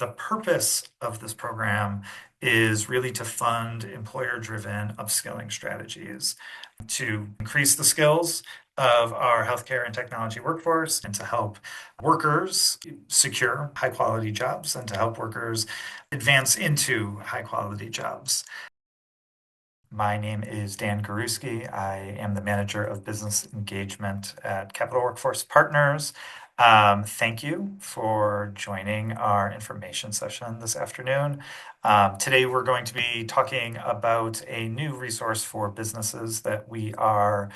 the purpose of this program is really to fund employer-driven upskilling strategies to increase the skills of our healthcare and technology workforce and to help workers secure high quality jobs and to help workers advance into high quality jobs. My name is Dan Garuski. I am the manager of business engagement at Capital Workforce Partners. Thank you for joining our information session this afternoon. Today, we're going to be talking about a new resource for businesses that we are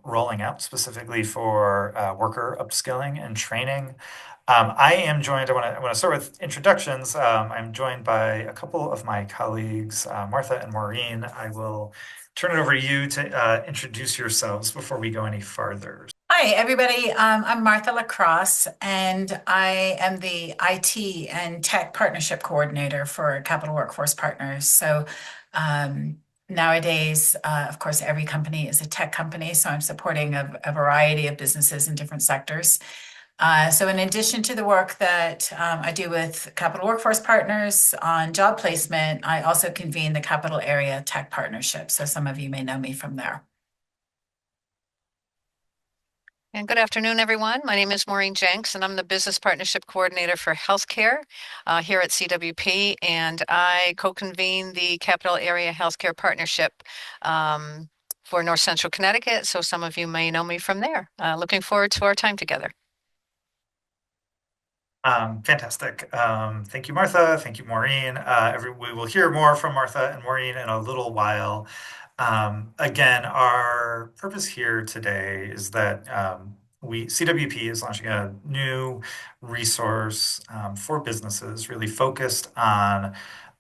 rolling out specifically for worker upskilling and training. I want to start with introductions. I'm joined by a couple of my colleagues, Martha and Maureen. I will turn it over to you to introduce yourselves before we go any farther. Hi, everybody. I'm Martha Lacrosse, and I am the IT and Tech Partnership Coordinator for Capital Workforce Partners. Nowadays, of course, every company is a tech company, so I'm supporting a variety of businesses in different sectors. So in addition to the work that I do with Capital Workforce Partners on job placement, I also convene the Capital Area Tech Partnership. So some of you may know me from there. And good afternoon, everyone. My name is Maureen Jenks, and I'm the Business Partnership Coordinator for Healthcare here at CWP, and I co-convene the Capital Area Healthcare Partnership for North Central Connecticut, so some of you may know me from there. Looking forward to our time together. Fantastic. Thank you, Martha. Thank you, Maureen. We will hear more from Martha and Maureen in a little while. Again, our purpose here today is that CWP is launching a new resource for businesses really focused on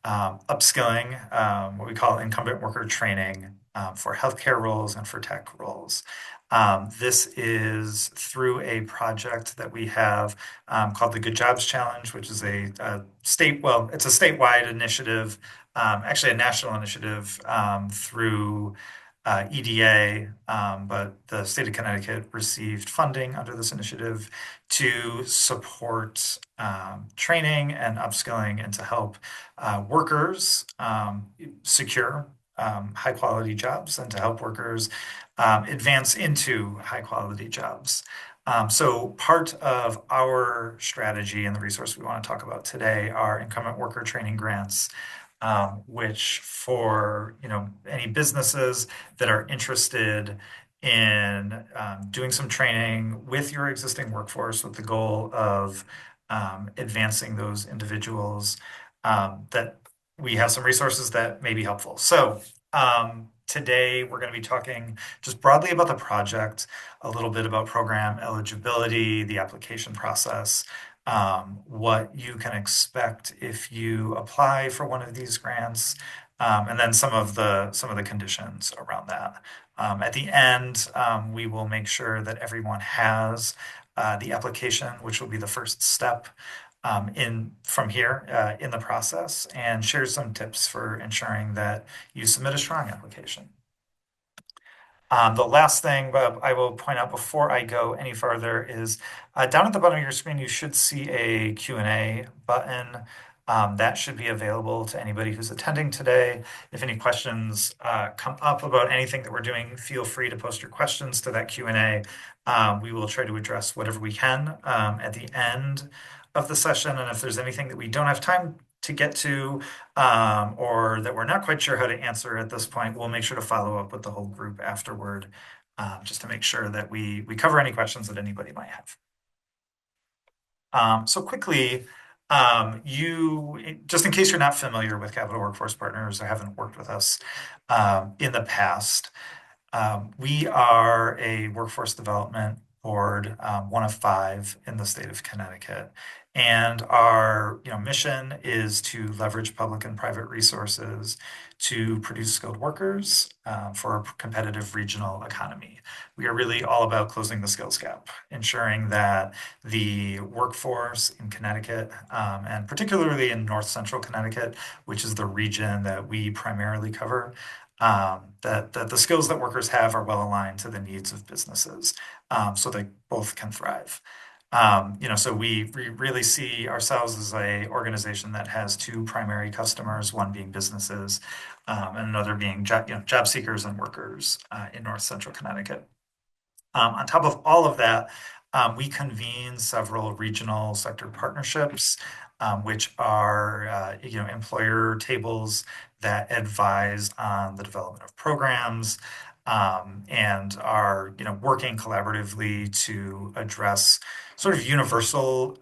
upskilling, what we call incumbent worker training for healthcare roles and for tech roles. This is through a project that we have called the Good Jobs Challenge, which is it's a statewide initiative, actually a national initiative through EDA, but the state of Connecticut received funding under this initiative to support training and upskilling and to help workers secure high quality jobs and to help workers advance into high quality jobs. So part of our strategy and the resource we want to talk about today are incumbent worker training grants, which for any businesses that are interested in doing some training with your existing workforce with the goal of advancing those individuals, that we have some resources that may be helpful. So today we're going to be talking just broadly about the project, a little bit about program eligibility, the application process, what you can expect if you apply for one of these grants, and then some of the conditions around that. At the end, we will make sure that everyone has the application, which will be the first step from here in the process, and share some tips for ensuring that you submit a strong application. The last thing I will point out before I go any further is down at the bottom of your screen, you should see a Q&A button that should be available to anybody who's attending today. If any questions come up about anything that we're doing, feel free to post your questions to that Q&A. We will try to address whatever we can at the end of the session. And if there's anything that we don't have time to get to or that we're not quite sure how to answer at this point, we'll make sure to follow up with the whole group afterward just to make sure that we cover any questions that anybody might have. So quickly, just in case you're not familiar with Capital Workforce Partners or haven't worked with us in the past, we are a workforce development board, one of 5 in the state of Connecticut. And our mission is to leverage public and private resources to produce skilled workers for a competitive regional economy. We are really all about closing the skills gap, ensuring that the workforce in Connecticut, and particularly in North Central Connecticut, which is the region that we primarily cover, that the skills that workers have are well aligned to the needs of businesses so they both can thrive. So we really see ourselves as a organization that has two primary customers, one being businesses, and another being job seekers and workers in North Central Connecticut. On top of all of that, we convene several regional sector partnerships, which are employer tables that advise on the development of programs, and are working collaboratively to address sort of universal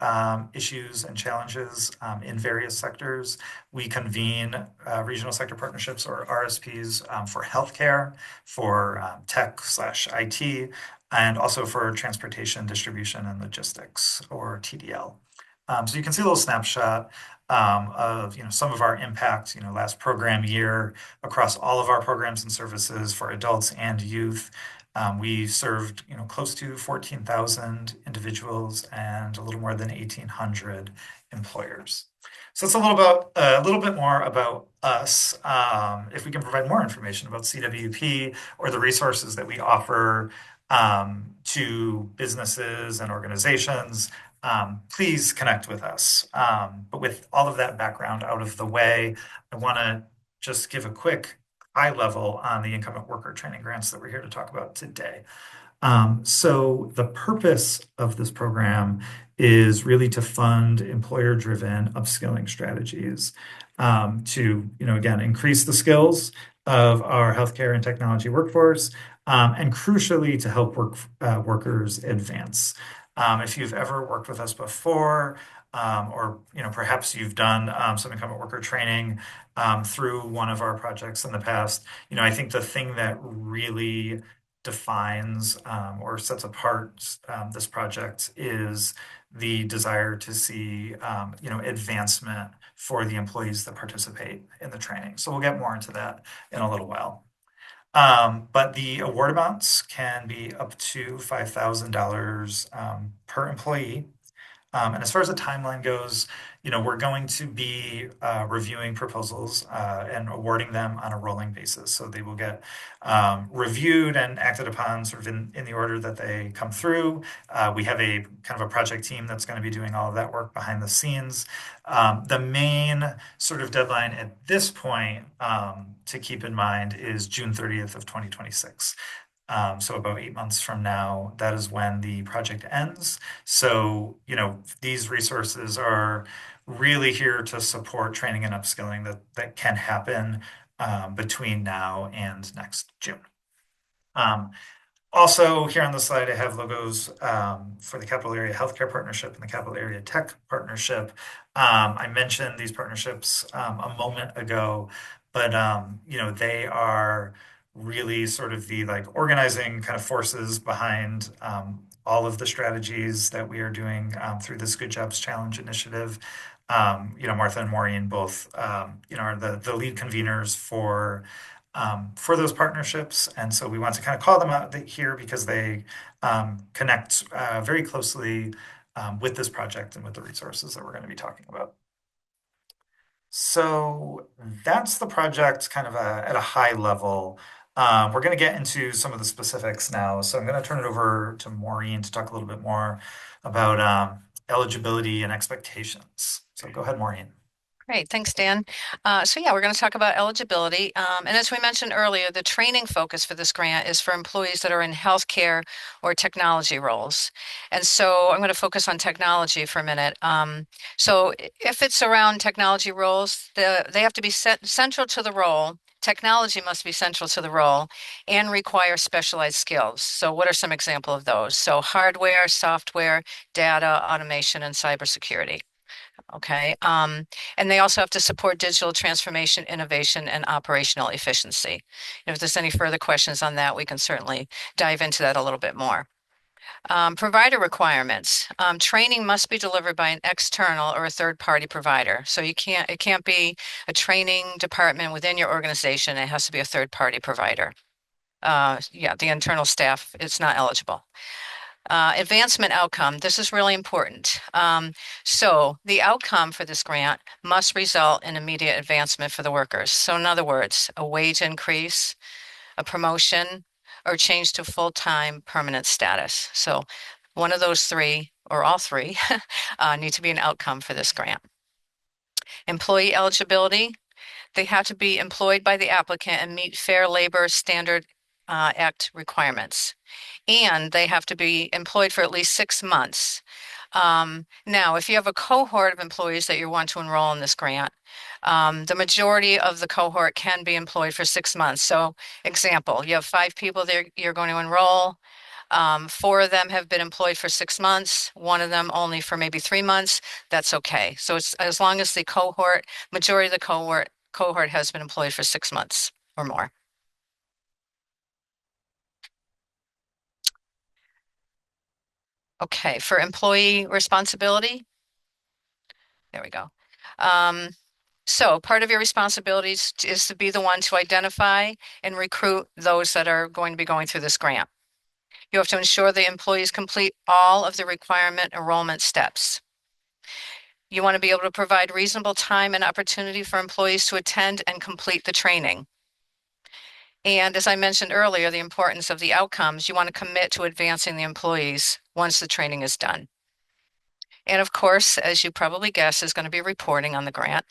issues and challenges in various sectors. We convene regional sector partnerships or RSPs for healthcare, for tech/IT, and also for transportation, distribution, and logistics, or TDL. So you can see a little snapshot of some of our impact. Last program year across all of our programs and services for adults and youth, we served close to 14,000 individuals and a little more than 1,800 employers. So it's a little bit more about us. If we can provide more information about CWP or the resources that we offer to businesses and organizations, please connect with us. But with all of that background out of the way, I want to just give a quick high level on the incumbent worker training grants that we're here to talk about today. So the purpose of this program is really to fund employer-driven upskilling strategies to, again, increase the skills of our healthcare and technology workforce, and crucially to help workers advance. If you've ever worked with us before, or perhaps you've done some incumbent worker training through one of our projects in the past, I think the thing that really defines or sets apart this project is the desire to see advancement for the employees that participate in the training. So we'll get more into that in a little while. But the award amounts can be up to $5,000 per employee. And as far as the timeline goes, we're going to be reviewing proposals and awarding them on a rolling basis. So they will get reviewed and acted upon sort of in the order that they come through. We have a kind of a project team that's going to be doing all of that work behind the scenes. The main sort of deadline at this point to keep in mind is June 30th of 2026. So about 8 months from now, that is when the project ends. So, these resources are really here to support training and upskilling that can happen between now and next June. Also, here on the slide, I have logos for the Capital Area Healthcare Partnership and the Capital Area Tech Partnership. I mentioned these partnerships a moment ago, but they are really sort of the organizing kind of forces behind all of the strategies that we are doing through this Good Jobs Challenge initiative. Martha and Maureen both are the lead conveners for those partnerships. And so we want to kind of call them out here because they connect very closely with this project and with the resources that we're going to be talking about. So that's the project kind of at a high level. We're going to get into some of the specifics now. So I'm going to turn it over to Maureen to talk a little bit more about eligibility and expectations. So go ahead, Maureen. Great, thanks, Dan. So yeah, we're going to talk about eligibility. And as we mentioned earlier, the training focus for this grant is for employees that are in healthcare or technology roles. And so I'm going to focus on technology for a minute. So if it's around technology roles, they have to be central to the role. Technology must be central to the role and require specialized skills. So what are some examples of those? So hardware, software, data, automation, and cybersecurity. Okay. And they also have to support digital transformation, innovation, and operational efficiency. If there's any further questions on that, we can certainly dive into that a little bit more. Provider requirements. Training must be delivered by an external or a third-party provider. So it can't be a training department within your organization. It has to be a third-party provider. The internal staff, it's not eligible. Advancement outcome. This is really important. So the outcome for this grant must result in immediate advancement for the workers. So in other words, a wage increase, a promotion, or change to full-time permanent status. So one of those three or all three, need to be an outcome for this grant. Employee eligibility, they have to be employed by the applicant and meet Fair Labor Standard Act requirements. And they have to be employed for at least 6 months. Now, if you have a cohort of employees that you want to enroll in this grant, the majority of the cohort can be employed for 6 months. So, example, you have 5 people there you're going to enroll. 4 of them have been employed for 6 months, one of them only for maybe 3 months. That's okay. So it's as long as the majority of the cohort has been employed for 6 months or more. Okay, for employee responsibility, there we go. So part of your responsibilities is to be the one to identify and recruit those that are going to be going through this grant. You have to ensure the employees complete all of the requirement enrollment steps. You want to be able to provide reasonable time and opportunity for employees to attend and complete the training. And as I mentioned earlier, the importance of the outcomes, you want to commit to advancing the employees once the training is done. And of course, as you probably guess, is going to be reporting on the grant.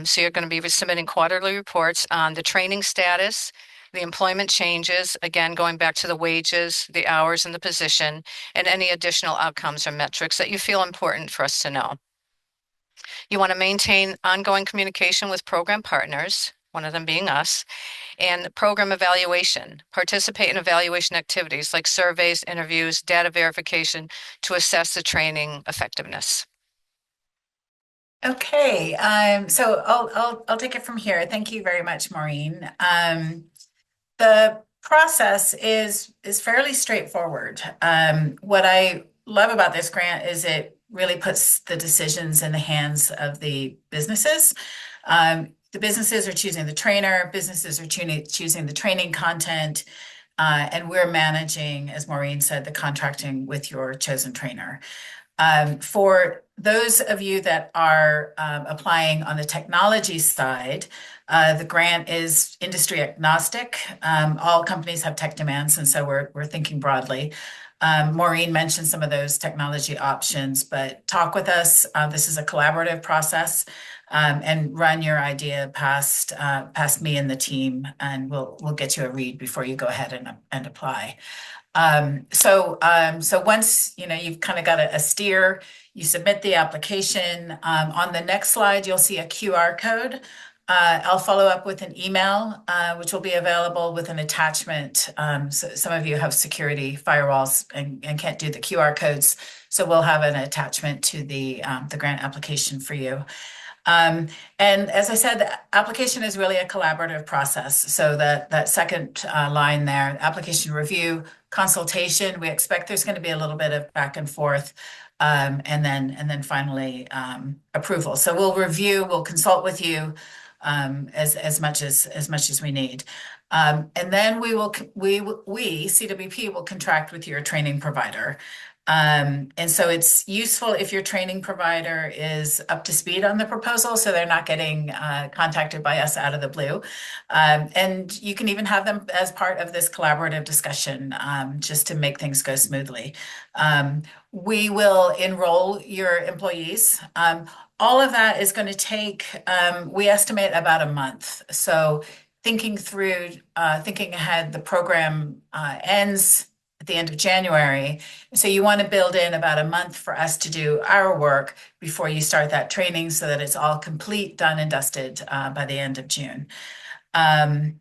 So you're going to be submitting quarterly reports on the training status, the employment changes, again, going back to the wages, the hours and the position, and any additional outcomes or metrics that you feel important for us to know. You want to maintain ongoing communication with program partners, one of them being us, and program evaluation. Participate in evaluation activities like surveys, interviews, data verification to assess the training effectiveness. Okay, so I'll take it from here. Thank you very much, Maureen. The process is fairly straightforward. What I love about this grant is it really puts the decisions in the hands of the businesses. The businesses are choosing the trainer, businesses are choosing the training content, and we're managing, as Maureen said, the contracting with your chosen trainer. For those of you that are applying on the technology side, the grant is industry agnostic. All companies have tech demands, and so we're thinking broadly. Maureen mentioned some of those technology options, but talk with us. This is a collaborative process, and run your idea past me and the team, and we'll get you a read before you go ahead and apply. So once you've kind of got a steer, you submit the application. On the next slide, you'll see a QR code. I'll follow up with an email, which will be available with an attachment. So some of you have security firewalls and can't do the QR codes, so we'll have an attachment to the grant application for you. And as I said, the application is really a collaborative process. So that second line there, application review, consultation, we expect there's going to be a little bit of back and forth, and then finally approval. So we'll review, we'll consult with you as much as we need. And then we CWP will contract with your training provider. And so it's useful if your training provider is up to speed on the proposal, so they're not getting contacted by us out of the blue. And you can even have them as part of this collaborative discussion, just to make things go smoothly. We will enroll your employees. All of that is going to take, we estimate about a month. So thinking ahead, the program ends at the end of January. So you want to build in about a month for us to do our work before you start that training so that it's all complete, done and dusted by the end of June. And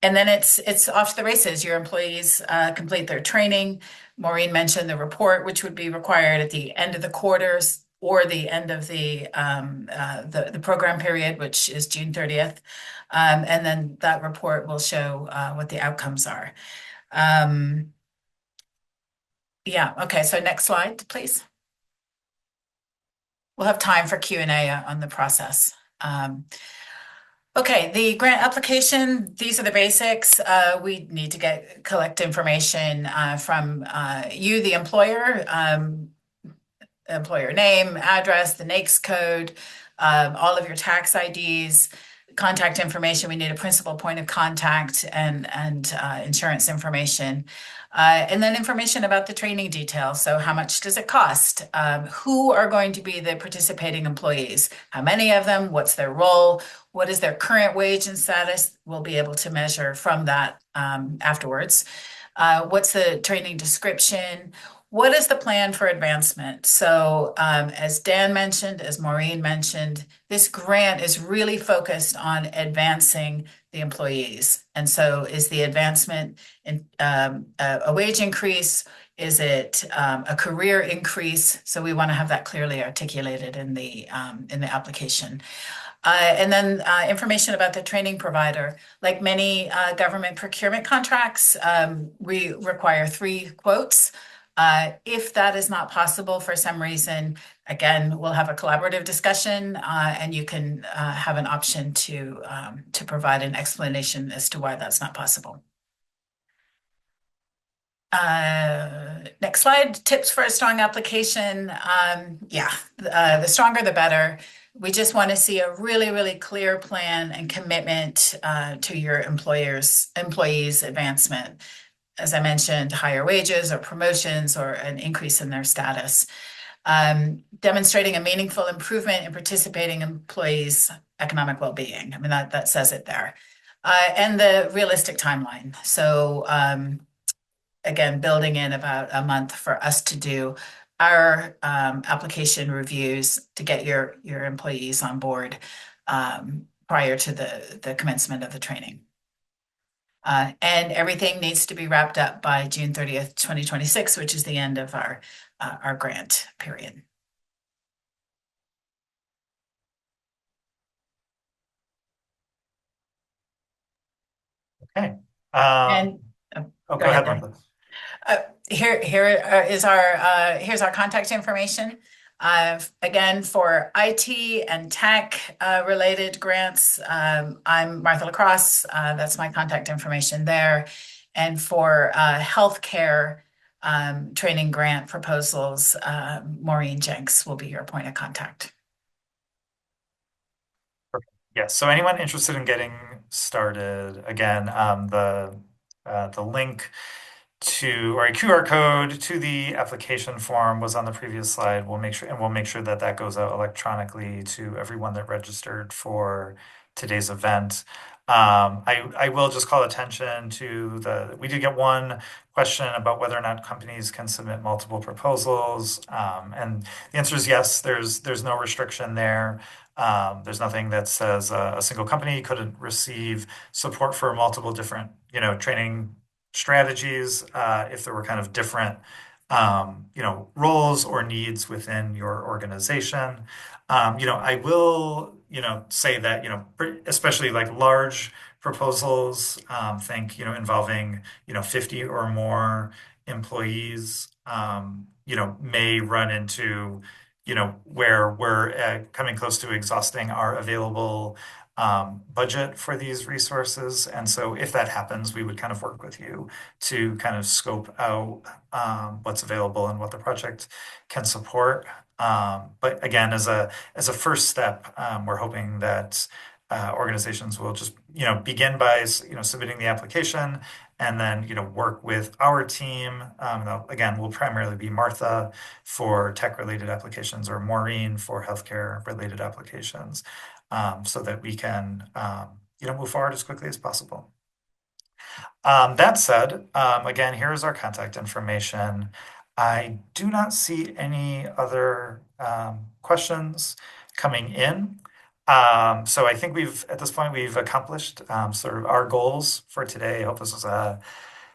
then it's off to the races. Your employees complete their training. Maureen mentioned the report, which would be required at the end of the quarters or the end of the program period, which is June 30th. And then that report will show what the outcomes are. Yeah, okay, so next slide, please. We'll have time for Q&A on the process. Okay, the grant application, these are the basics. We need to collect information from you, the employer name, address, the NAICS code, all of your tax IDs, contact information. We need a principal point of contact and insurance information. And then information about the training details. So how much does it cost? Who are going to be the participating employees? How many of them? What's their role? What is their current wage and status? We'll be able to measure from that afterwards. What's the training description? What is the plan for advancement? So, as Dan mentioned, as Maureen mentioned, this grant is really focused on advancing the employees. And so, is the advancement in a wage increase? Is it a career increase? So, we want to have that clearly articulated in the application. And then information about the training provider. Like many government procurement contracts, we require 3 quotes. If that is not possible for some reason, again, we'll have a collaborative discussion, and you can have an option to provide an explanation as to why that's not possible. Next slide, tips for a strong application. Yeah, the stronger the better. We just want to see a really, really clear plan and commitment to your employees' advancement. As I mentioned, higher wages or promotions or an increase in their status. Demonstrating a meaningful improvement in participating employees' economic well-being. I mean, that says it there. And the realistic timeline. So again, building in about a month for us to do our application reviews to get your employees on board prior to the commencement of the training. And everything needs to be wrapped up by June 30th, 2026, which is the end of our grant period. Okay. And go ahead, Martha. Here's our contact information. Again, for IT and tech related grants, I'm Martha Lacrosse. That's my contact information there. And for healthcare training grant proposals, Maureen Jenks will be your point of contact. Yes. So anyone interested in getting started, again, the link to, or a QR code to the application form was on the previous slide. We'll make sure that that goes out electronically to everyone that registered for today's event. I will just call attention to we did get one question about whether or not companies can submit multiple proposals. And the answer is yes, there's no restriction there. There's nothing that says a single company couldn't receive support for multiple different, training strategies if there were kind of different, roles or needs within your organization. I will, say that, especially like large proposals, involving, 50 or more employees, may run into, where we're coming close to exhausting our available budget for these resources. And so if that happens, we would kind of work with you to kind of scope out what's available and what the project can support. But again, as a first step, we're hoping that organizations will just, begin by, submitting the application and then, work with our team. Again, will primarily be Martha for tech-related applications or Maureen for healthcare-related applications, so that we can, move forward as quickly as possible. That said, again, here's our contact information. I do not see any other questions coming in. So I think at this point, we've accomplished sort of our goals for today. I hope this was a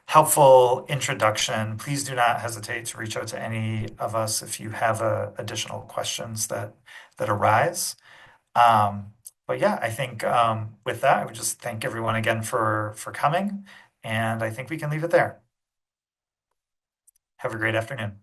helpful introduction. Please do not hesitate to reach out to any of us if you have additional questions that arise. But yeah, I think with that, I would just thank everyone again for coming, and I think we can leave it there. Have a great afternoon.